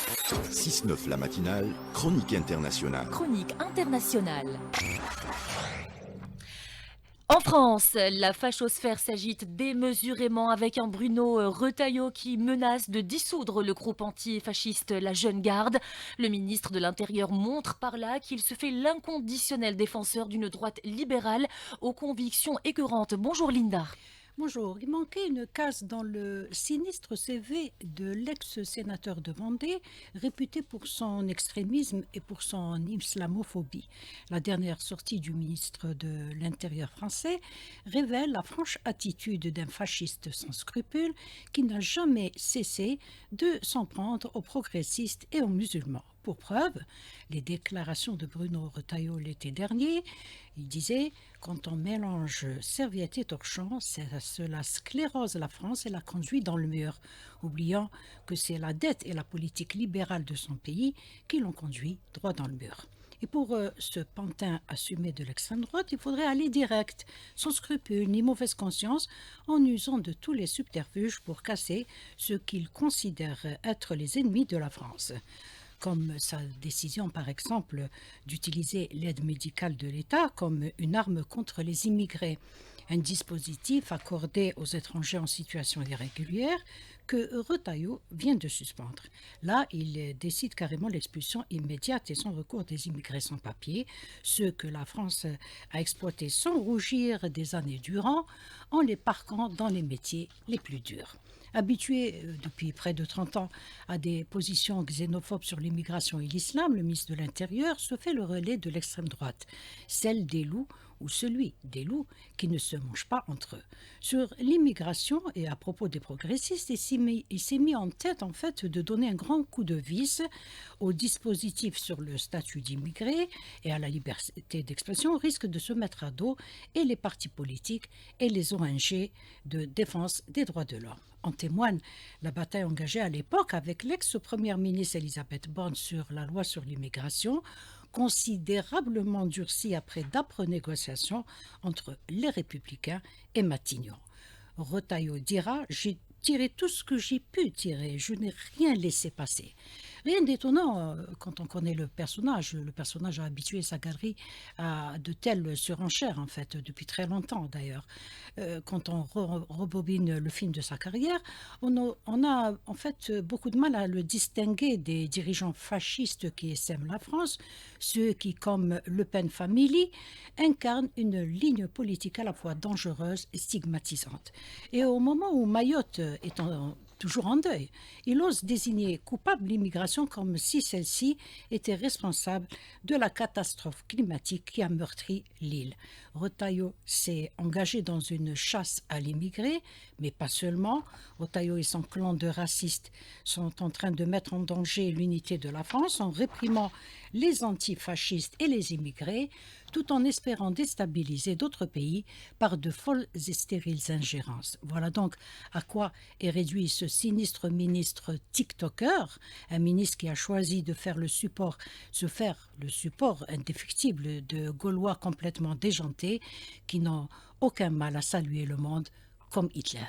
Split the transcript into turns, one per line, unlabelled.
6-9 la matinale, chronique internationale.
Chronique internationale. En France, la fachosphère s'agite démesurément avec un Bruno Retailleau qui menace de dissoudre le groupe antifasciste La Jeune Garde. Le ministre de l'Intérieur montre par là qu'il se fait l'inconditionnel défenseur d'une droite libérale aux convictions écœurantes. Bonjour Linda.
Bonjour, il manquait une case dans le sinistre CV de l'ex-sénateur de Vendée, réputé pour son extrémisme et pour son islamophobie. La dernière sortie du ministre de l'Intérieur français révèle la franche attitude d'un fasciste sans scrupules qui n'a jamais cessé de s'en prendre aux progressistes et aux musulmans. Pour preuve, les déclarations de Bruno Retailleau l'été dernier, il disait « Quand on mélange serviette et torchon, cela sclérose la France et la conduit dans le mur », oubliant que c'est la dette et la politique libérale de son pays qui l'ont conduit droit dans le mur. Et pour ce pantin assumé de l'extrême droite, il faudrait aller direct, sans scrupule ni mauvaise conscience, en usant de tous les subterfuges pour casser ce qu'il considère être les ennemis de la France, comme sa décision par exemple d'utiliser l'aide médicale de l'État comme une arme contre les immigrés, un dispositif accordé aux étrangers en situation irrégulière que Retailleau vient de suspendre. Là, il décide carrément l'expulsion immédiate et sans recours des immigrés sans papier, ceux que la France a exploités sans rougir des années durant, en les parquant dans les métiers les plus durs. Habitué depuis près de 30 ans à des positions xénophobes sur l'immigration et l'islam, le ministre de l'Intérieur se fait le relais de l'extrême droite, celle des loups ou celui des loups qui ne se mangent pas entre eux. Sur l'immigration et à propos des progressistes, il s'est mis en tête en fait de donner un grand coup de vis au dispositif sur le statut d'immigré et à la liberté d'expression, au risque de se mettre à dos et les partis politiques et les ONG de défense des droits de l'homme. En témoigne la bataille engagée à l'époque avec l'ex-première ministre Elisabeth Borne sur la loi sur l'immigration, considérablement durcie après d'âpres négociations entre les Républicains et Matignon. Retailleau dira « J'ai tiré tout ce que j'ai pu tirer, je n'ai rien laissé passer ». Rien d'étonnant quand on connaît le personnage. Le personnage a habitué sa galerie à de telles surenchères, en fait, depuis très longtemps d'ailleurs. Quand on rebobine le film de sa carrière, on a en fait beaucoup de mal à le distinguer des dirigeants fascistes qui essaiment la France, ceux qui, comme Le Pen Family, incarnent une ligne politique à la fois dangereuse et stigmatisante. Et au moment où Mayotte est toujours en deuil, il ose désigner coupable l'immigration comme si celle-ci était responsable de la catastrophe climatique qui a meurtri l'île. Retailleau s'est engagé dans une chasse à l'immigré, mais pas seulement. Retailleau et son clan de racistes sont en train de mettre en danger l'unité de la France en réprimant les antifascistes et les immigrés, tout en espérant déstabiliser d'autres pays par de folles et stériles ingérences. Voilà donc à quoi est réduit ce sinistre ministre TikToker, un ministre qui a choisi de faire le support indéfectible de Gaulois complètement déjantés qui n'ont aucun mal à saluer le monde comme Hitler.